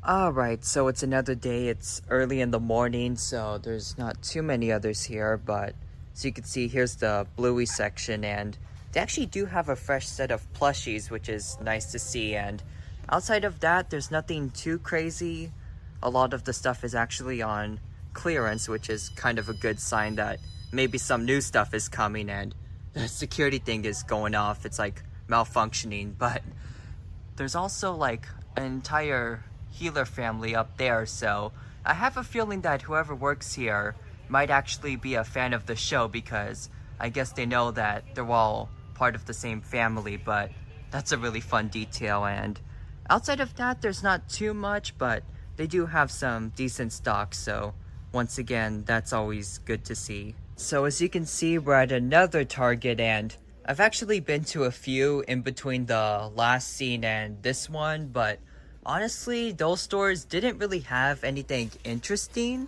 Alright, so it's another day. It's early in the morning, so there's not too many others here, but as you can see, here's the Bluey section, and they actually do have a fresh set of plushies, which is nice to see. And outside of that, there's nothing too crazy. A lot of the stuff is actually on clearance, which is kind of a good sign that maybe some new stuff is coming and the security thing is going off. It's like malfunctioning, but there's also like an entire healer family up there, so I have a feeling that whoever works here might actually be a fan of the show, because I guess they know that they're all part of the same family. But that's a really fun detail. And outside of that, there's not too much, but they do have some decent stock, so once again, that's always good to see. So as you can see, we're at another Target, and I've actually been to a few in between the last scene and this one, but honestly, those stores didn't really have anything interesting.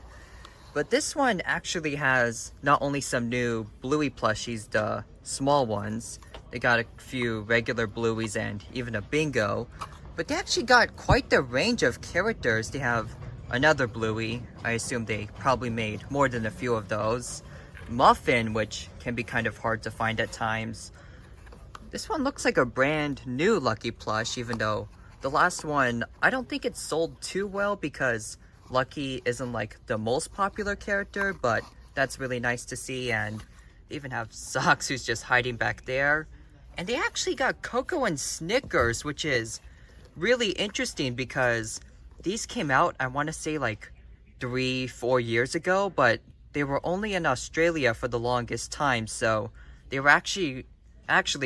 But this one actually has not only some new Bluey plushies, the small ones, they got a few regular Blueys and even a Bingo, but they actually got quite the range of characters. They have another Bluey, I assume they probably made more than a few of those. Muffin, which can be kind of hard to find at times. This one looks like a brand new Lucky plush, even though the last one, I don't think it sold too well because Lucky isn't like the most popular character, but that's really nice to see. And they even have Socks, who's just hiding back there. And they actually got Coco and Snickers, which is really interesting because these came out, I want to say like 3-4 years ago, but they were only in Australia for the longest time, so they were actually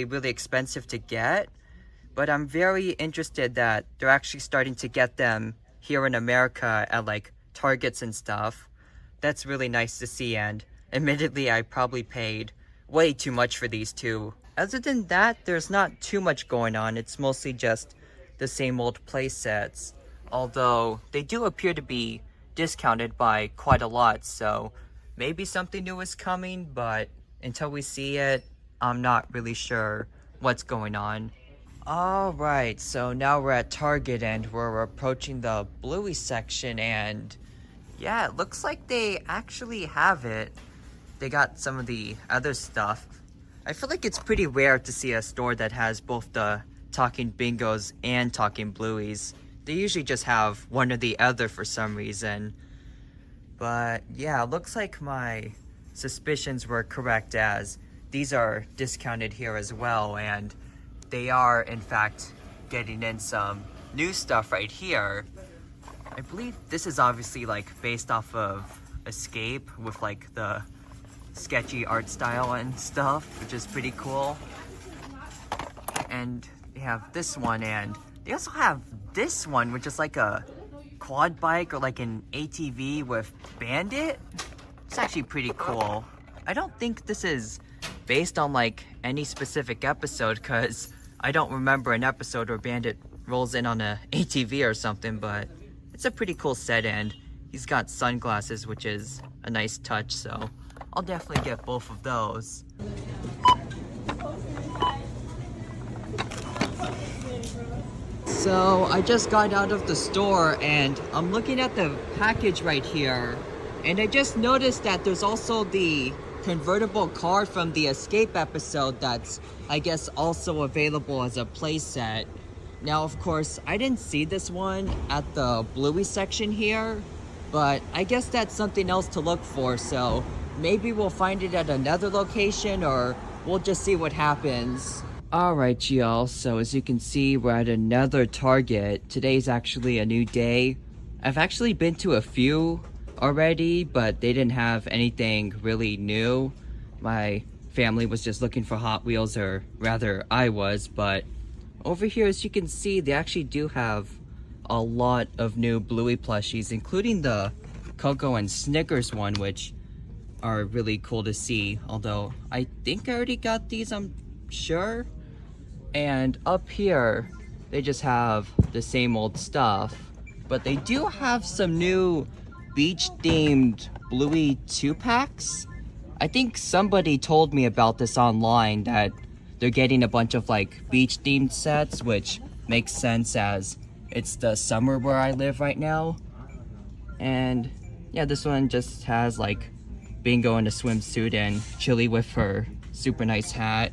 really expensive to get. But I'm very interested that they're actually starting to get them here in America at like Targets and stuff. That's really nice to see, and admittedly I probably paid way too much for these two. Other than that, there's not too much going on. It's mostly just the same old play sets, although they do appear to be discounted by quite a lot, so maybe something new is coming, but until we see it, I'm not really sure what's going on. Alright, so now we're at Target and we're approaching the Bluey section, and yeah, it looks like they actually have it. They got some of the other stuff. I feel like it's pretty rare to see a store that has both the talking bingos and talking Blueys. They usually just have one or the other for some reason. But yeah, it looks like my suspicions were correct, as these are discounted here as well, and they are in fact getting in some new stuff right here. I believe this is obviously like based off of Escape with like the sketchy art style and stuff, which is pretty cool. And they have this one, and they also have this one, which is like a quad bike or like an ATV with Bandit. It's actually pretty cool. I don't think this is based on like any specific episode, because I don't remember an episode where Bandit rolls in on a ATV or something, but it's a pretty cool set, and he's got sunglasses, which is a nice touch, so I'll definitely get both of those. So I just got out of the store and I'm looking at the package right here, and I just noticed that there's also the convertible car from the Escape episode that's, I guess, also available as a playset. Now, of course, I didn't see this one at the Bluey section here, but I guess that's something else to look for, so maybe we'll find it at another location, or we'll just see what happens. Alright y'all, so as you can see, we're at another Target. Today's actually a new day. I've actually been to a few already, but they didn't have anything really new. My family was just looking for Hot Wheels, or rather I was, but over here, as you can see, they actually do have a lot of new Bluey plushies, including the Coco and Snickers one, which are really cool to see, although I think I already got these, I'm sure. And up here, they just have the same old stuff, but they do have some new beach-themed Bluey 2-packs. I think somebody told me about this online, that they're getting a bunch of like beach-themed sets, which makes sense as It's the summer where I live right now. And yeah, this one just has like Bingo in a swimsuit and Chili with her super nice hat.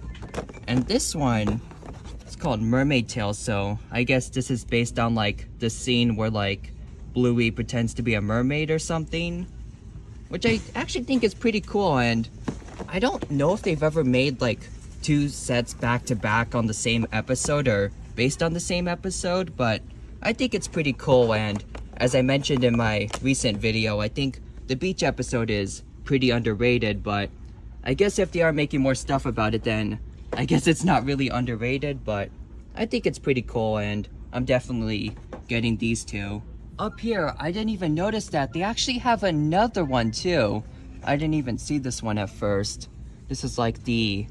And this one, it's called Mermaid Tail, so I guess this is based on like the scene where like Bluey pretends to be a mermaid or something, which I actually think is pretty cool. And I don't know if they've ever made like two sets back to back on the same episode or based on the same episode, but I think it's pretty cool. And as I mentioned in my recent video, I think the beach episode is pretty underrated, but I guess if they are making more stuff about it, then I guess it's not really underrated, but I think it's pretty cool, and I'm definitely getting these two. Up here, I didn't even notice that they actually have another one too. I didn't even see this one at first. This is like the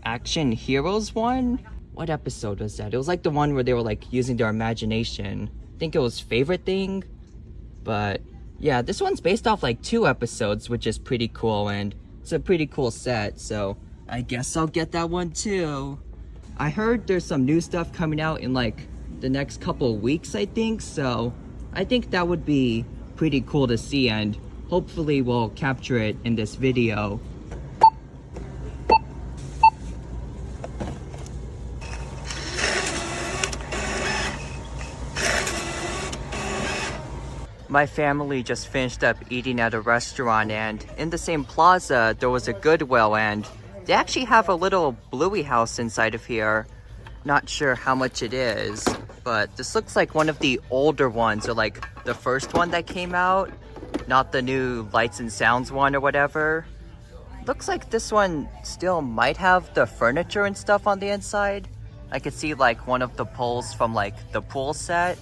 Action Heroes one? What episode was that? It was like the one where they were like using their imagination. I think it was Favorite Thing. But yeah, this one's based off like 2 episodes, which is pretty cool, and it's a pretty cool set, so I guess I'll get that one too. I heard there's some new stuff coming out in like the next couple of weeks, I think, so I think that would be pretty cool to see, and hopefully we'll capture it in this video. My family just finished up eating at a restaurant, and in the same plaza there was a Goodwill, and they actually have a little Bluey house inside of here. Not sure how much it is, but this looks like one of the older ones, or like the first one that came out, not the new Lights and Sounds one or whatever. Looks like this one still might have the furniture and stuff on the inside. I could see like one of the poles from like the pool set.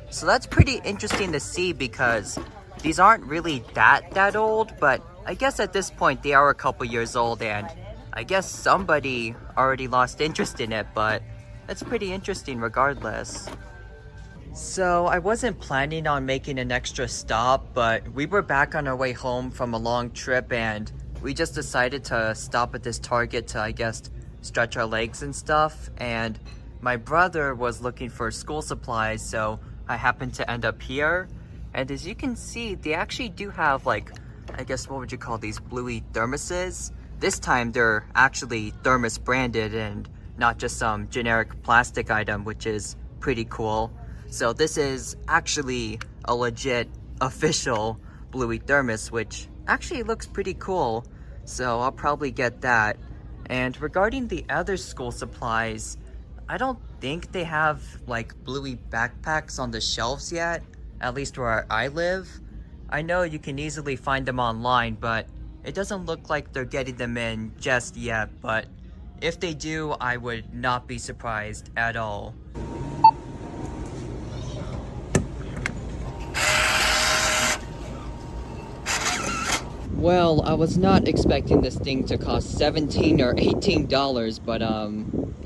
So that's pretty interesting to see, because these aren't really that old, but I guess at this point they are a couple years old, and I guess somebody already lost interest in it, but that's pretty interesting regardless. So I wasn't planning on making an extra stop, but we were back on our way home from a long trip, and we just decided to stop at this Target to, I guess, stretch our legs and stuff. And my brother was looking for school supplies, so I happened to end up here. And as you can see, they actually do have like, I guess, what would you call these, Bluey thermoses? This time they're actually thermos branded and not just some generic plastic item, which is pretty cool. So this is actually a legit official Bluey thermos, which actually looks pretty cool. So I'll probably get that. And regarding the other school supplies, I don't think they have like Bluey backpacks on the shelves yet, at least where I live. I know you can easily find them online, but it doesn't look like they're getting them in just yet. But if they do, I would not be surprised at all. Well, I was not expecting this thing to cost $17 or $18, but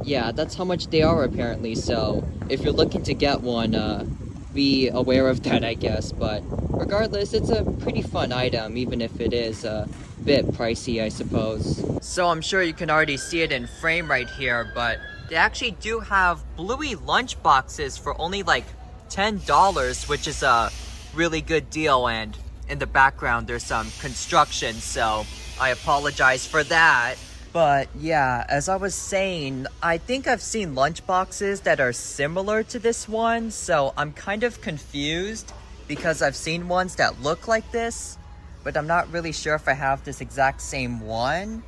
yeah, that's how much they are apparently. So if you're looking to get one, be aware of that, I guess. But regardless, it's a pretty fun item, even if it is a bit pricey, I suppose. So I'm sure you can already see it in frame right here, but they actually do have Bluey lunch boxes for only like $10, which is a really good deal. And in the background there's some construction, so I apologize for that. But yeah, as I was saying, I think I've seen lunch boxes that are similar to this one, so I'm kind of confused because I've seen ones that look like this, but I'm not really sure if I have this exact same one.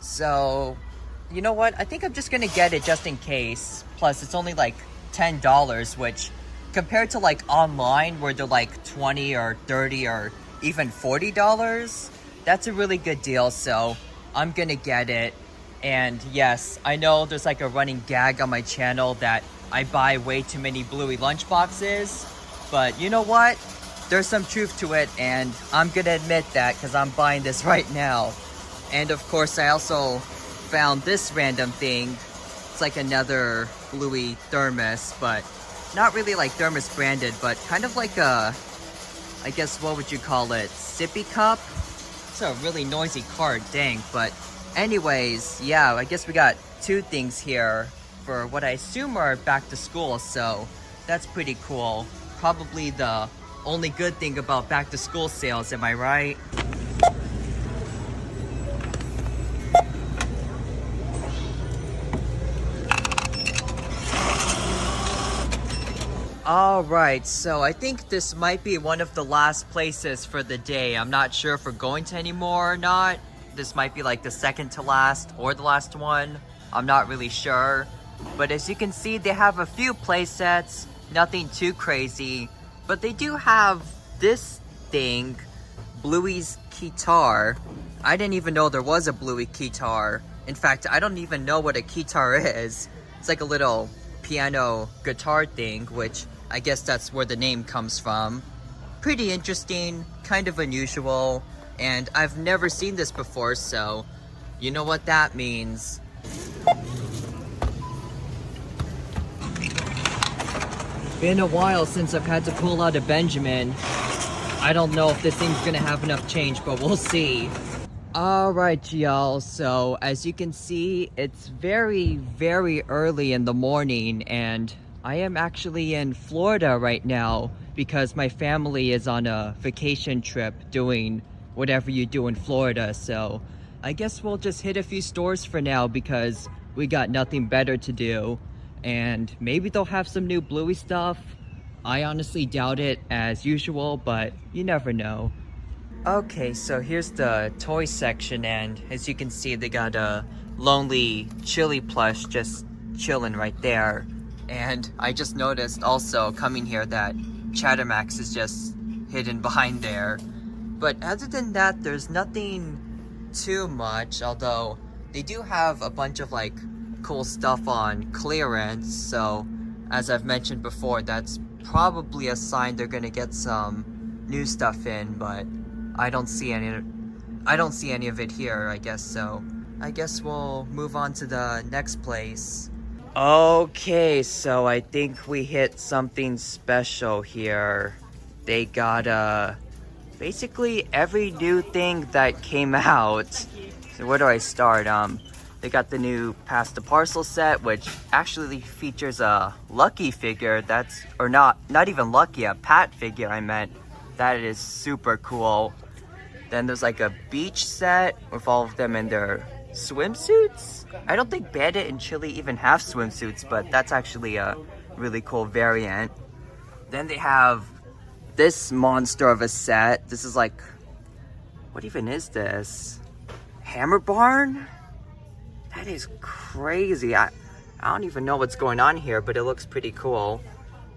So you know what, I think I'm just gonna get it just in case. Plus it's only like $10, which compared to like online where they're like $20 or $30 or even $40, that's a really good deal. So I'm gonna get it. And yes, I know there's like a running gag on my channel that I buy way too many Bluey lunch boxes, but you know what, there's some truth to it, and I'm gonna admit that because I'm buying this right now. And of course I also found this random thing. It's like another Bluey thermos, but not really like thermos branded, but kind of like a, I guess, what would you call it, sippy cup? It's a really noisy card, dang. But anyways, yeah, I guess we got 2 things here for what I assume are back to school. So That's pretty cool. Probably the only good thing about back to school sales, am I right? Alright, so I think this might be one of the last places for the day. I'm not sure if we're going to any more or not. This might be like the second to last or the last one. I'm not really sure. But as you can see, they have a few play sets. Nothing too crazy. But they do have this thing, Bluey's guitar. I didn't even know there was a Bluey guitar. In fact, I don't even know what a guitar is. It's like a little piano guitar thing, which I guess that's where the name comes from. Pretty interesting, kind of unusual, and I've never seen this before, so you know what that means. Been a while since I've had to pull out a Benjamin. I don't know if this thing's gonna have enough change, but we'll see. Alright y'all, so as you can see, it's very, very early in the morning, and I am actually in Florida right now because my family is on a vacation trip doing whatever you do in Florida. So I guess we'll just hit a few stores for now because we got nothing better to do. And maybe they'll have some new Bluey stuff. I honestly doubt it as usual, but you never know. Okay, so here's the toy section, and as you can see, they got a lonely chili plush just chilling right there. And I just noticed also coming here that Chattermax is just hidden behind there. But other than that, there's nothing too much, although they do have a bunch of like cool stuff on clearance. So as I've mentioned before, that's probably a sign they're gonna get some new stuff in, but I don't see any of it here, I guess. So I guess we'll move on to the next place. Okay, so I think we hit something special here. They got basically every new thing that came out. So where do I start? They got the new Pass the Parcel set, which actually features a Lucky figure. Not even Lucky, a Pat figure I meant. That is super cool. Then there's like a beach set with all of them in their swimsuits. I don't think Bandit and Chili even have swimsuits, but that's actually a really cool variant. Then they have this monster of a set. This is like, what even is this? Hammer Barn? That is crazy. I don't even know what's going on here, but it looks pretty cool.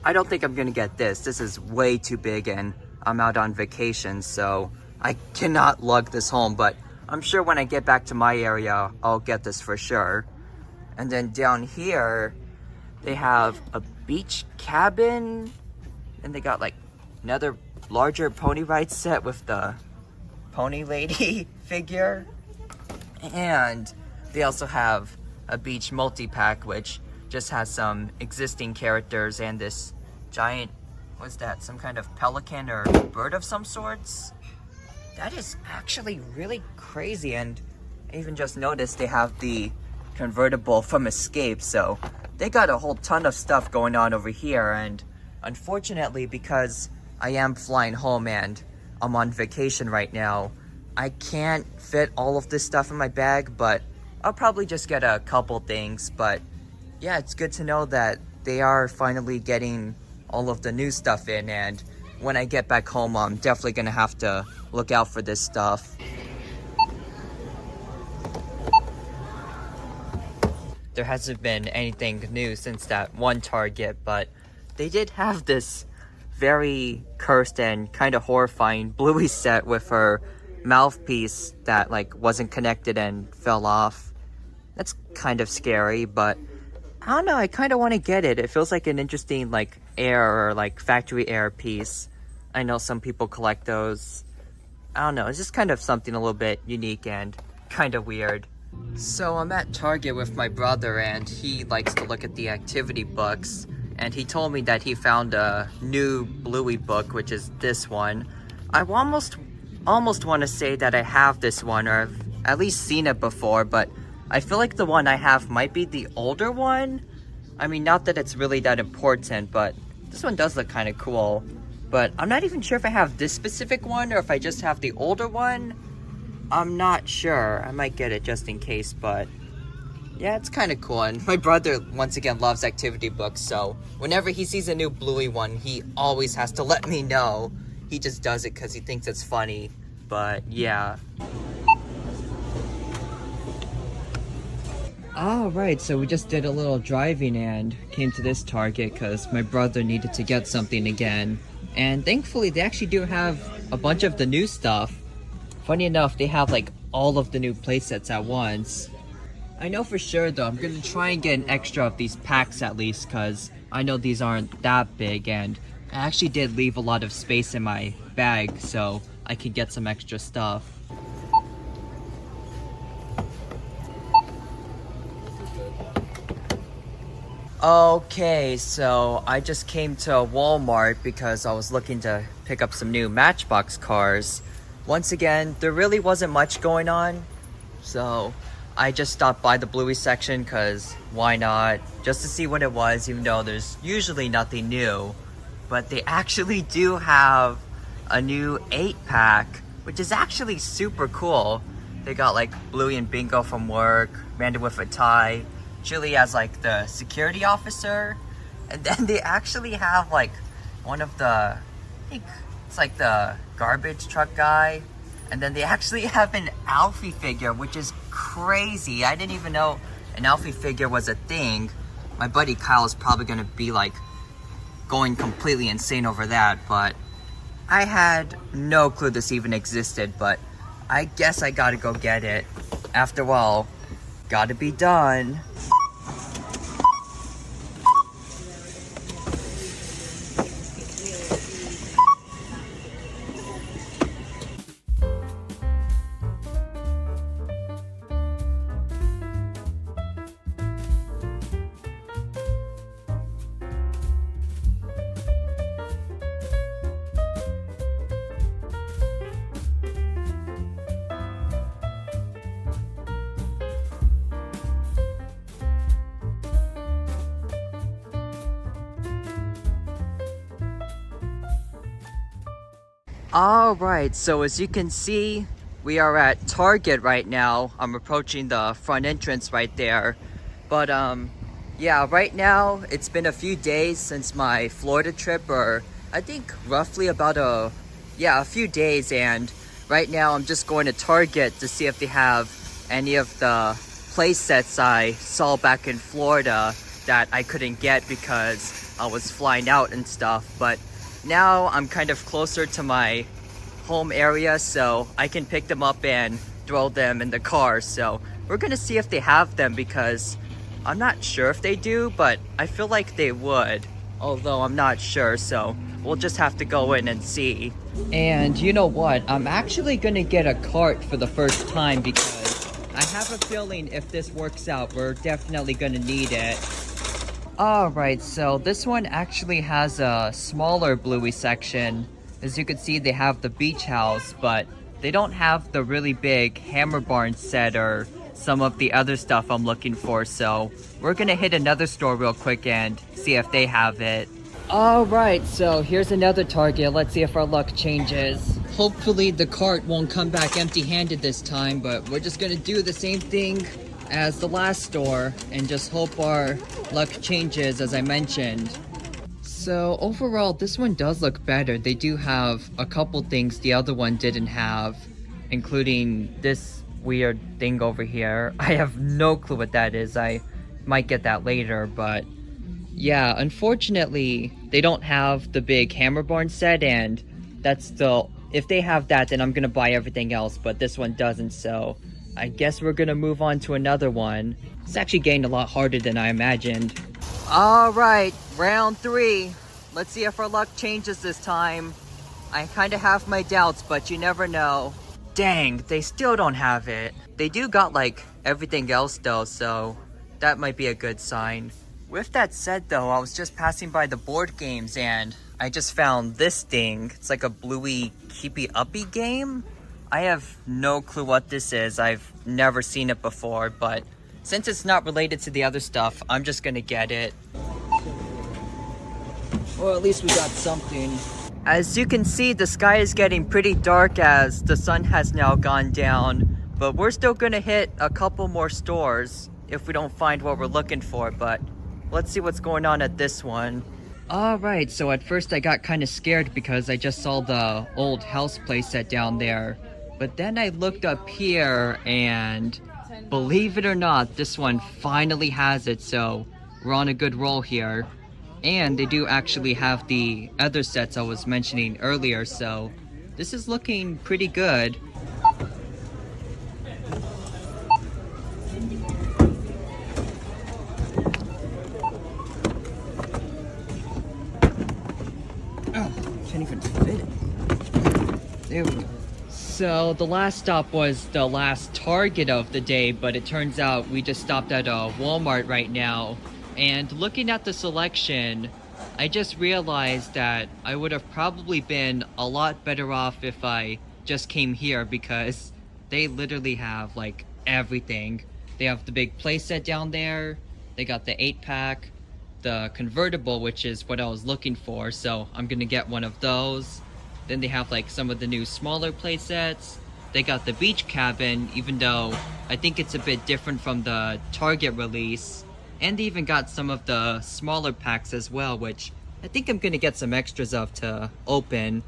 I don't think I'm gonna get this. This is way too big and I'm out on vacation, so I cannot lug this home, but I'm sure when I get back to my area, I'll get this for sure. And then down here, they have a beach cabin, and they got like another larger pony ride set with the pony lady figure. And they also have a beach multi-pack, which just has some existing characters and this giant, what's that, some kind of pelican or bird of some sorts? That is actually really crazy, and I even just noticed they have the convertible from Escape, so they got a whole ton of stuff going on over here. And unfortunately, because I am flying home and I'm on vacation right now, I can't fit all of this stuff in my bag, but I'll probably just get a couple things. But yeah, it's good to know that they are finally getting all of the new stuff in, and when I get back home, I'm definitely gonna have to look out for this stuff. There hasn't been anything new since that one Target, but they did have this very cursed and kind of horrifying Bluey set with her mouthpiece that like wasn't connected and fell off. That's kind of scary, but I don't know, I kind of want to get it. It feels like an interesting like air or like factory air piece. I know some people collect those. I don't know, it's just kind of something a little bit unique and kind of weird. So I'm at Target with my brother, and he likes to look at the activity books, and he told me that he found a new Bluey book, which is this one. I almost want to say that I have this one, or I've at least seen it before, but I feel like the one I have might be the older one. I mean, not that it's really that important, but This one does look kind of cool, but I'm not even sure if I have this specific one or if I just have the older one. I'm not sure. I might get it just in case, but yeah, it's kind of cool. And my brother, once again, loves activity books, so whenever he sees a new Bluey one, he always has to let me know. He just does it because he thinks it's funny, but yeah. Alright, so we just did a little driving and came to this Target because my brother needed to get something again. And thankfully, they actually do have a bunch of the new stuff. Funny enough, they have like all of the new playsets at once. I know for sure though, I'm gonna try and get an extra of these packs at least because I know these aren't that big, and I actually did leave a lot of space in my bag so I can get some extra stuff. Okay, so I just came to Walmart because I was looking to pick up some new Matchbox cars. Once again, there really wasn't much going on, so I just stopped by the Bluey section because why not? Just to see what it was, even though there's usually nothing new. But they actually do have a new 8-pack, which is actually super cool. They got like Bluey and Bingo from work, Amanda with a tie, Julie as like the security officer, and then they actually have like one of the, I think it's like the garbage truck guy, and then they actually have an Alfie figure, which is crazy. I didn't even know an Alfie figure was a thing. My buddy Kyle is probably gonna be like going completely insane over that, but I had no clue this even existed, but I guess I gotta go get it. After all, gotta be done. Alright, so as you can see, we are at Target right now. I'm approaching the front entrance right there. But yeah, right now it's been a few days since my Florida trip, or I think roughly about a few days, and right now I'm just going to Target to see if they have any of the play sets I saw back in Florida that I couldn't get because I was flying out and stuff. But now I'm kind of closer to my home area, so I can pick them up and throw them in the car. So we're gonna see if they have them because I'm not sure if they do, but I feel like they would, although I'm not sure, so we'll just have to go in and see. And you know what? I'm actually gonna get a cart for the first time because I have a feeling if this works out, we're definitely gonna need it. Alright, so this one actually has a smaller Bluey section. As you can see, they have the beach house, but they don't have the really big Hammer Barn set or some of the other stuff I'm looking for, so we're gonna hit another store real quick and see if they have it. Alright, so here's another Target. Let's see if our luck changes. Hopefully the cart won't come back empty-handed this time, but we're just gonna do the same thing as the last store and just hope our luck changes, as I mentioned. So overall, this one does look better. They do have a couple things the other one didn't have, including this weird thing over here. I have no clue what that is. I might get that later, but yeah, unfortunately, they don't have the big Hammer Barn set, and that's if they have that, then I'm gonna buy everything else, but this one doesn't, so I guess we're gonna move on to another one. It's actually getting a lot harder than I imagined. Alright, round 3. Let's see if our luck changes this time. I kinda have my doubts, but you never know. Dang, they still don't have it. They do got like everything else though, so that might be a good sign. With that said though, I was just passing by the board games and I just found this thing. It's like a Bluey Keepy Uppy game. I have no clue what this is. I've never seen it before, but since it's not related to the other stuff, I'm just gonna get it. Well, at least we got something. As you can see, the sky is getting pretty dark as the sun has now gone down. But we're still gonna hit a couple more stores if we don't find what we're looking for. But let's see what's going on at this one. Alright, so at first I got kind of scared because I just saw the old house playset down there. But then I looked up here and believe it or not, this one finally has it, so we're on a good roll here. And they do actually have the other sets I was mentioning earlier, so this is looking pretty good. Oh, can't even fit it. There we go. So the last stop was the last Target of the day, but it turns out we just stopped at a Walmart right now. And looking at the selection, I just realized that I would have probably been a lot better off if I just came here because they literally have like everything. They have the big playset down there, they got the 8-pack, the convertible, which is what I was looking for, so I'm gonna get one of those. Then they have like some of the new smaller playsets. They got the beach cabin, even though I think it's a bit different from the Target release. And they even got some of the smaller packs as well, which I think I'm gonna get some extras of to open.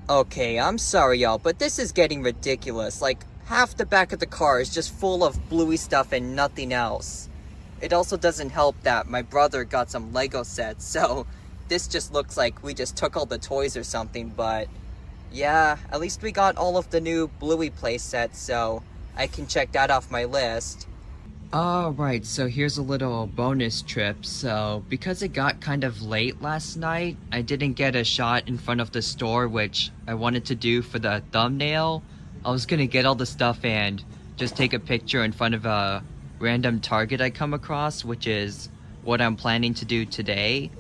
Okay, I'm sorry y'all, but this is getting ridiculous. Like, half the back of the car is just full of Bluey stuff and nothing else. It also doesn't help that my brother got some Lego sets, so this just looks like we just took all the toys or something, but yeah, at least we got all of the new Bluey playsets, so I can check that off my list. Alright, so here's a little bonus trip. So, because it got kind of late last night, I didn't get a shot in front of the store, which I wanted to do for the thumbnail. I was gonna get all the stuff and just take a picture in front of a random Target I come across, which is what I'm planning to do today.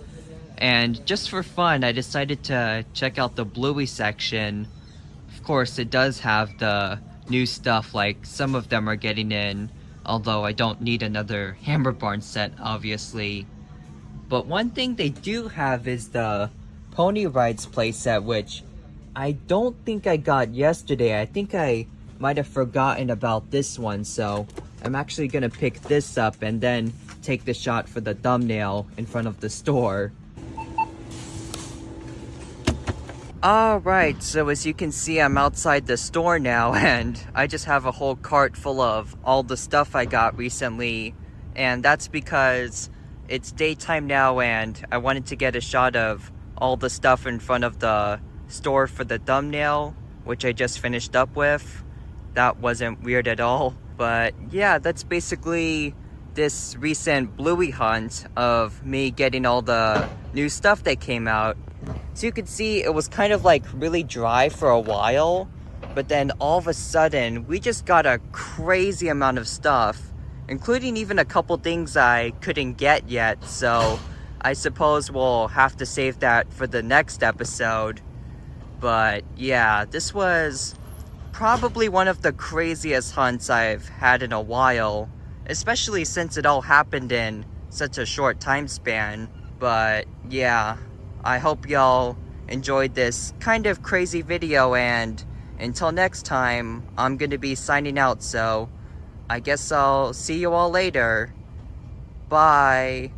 And just for fun, I decided to check out the Bluey section. Of course, it does have the new stuff, like some of them are getting in, although I don't need another Hammer Barn set, obviously. But one thing they do have is the Pony Rides playset, which I don't think I got yesterday. I think I might have forgotten about this one, so I'm actually gonna pick this up and then take the shot for the thumbnail in front of the store. Alright, so as you can see, I'm outside the store now, and I just have a whole cart full of all the stuff I got recently. And that's because it's daytime now, and I wanted to get a shot of all the stuff in front of the store for the thumbnail, which I just finished up with. That wasn't weird at all. But yeah, that's basically this recent Bluey hunt of me getting all the new stuff that came out. So you can see it was kind of like really dry for a while, but then all of a sudden we just got a crazy amount of stuff, including even a couple things I couldn't get yet, so I suppose we'll have to save that for the next episode. But yeah, this was probably one of the craziest hunts I've had in a while, especially since it all happened in such a short time span. But yeah, I hope y'all enjoyed this kind of crazy video, and until next time, I'm gonna be signing out, so I guess I'll see you all later. Bye.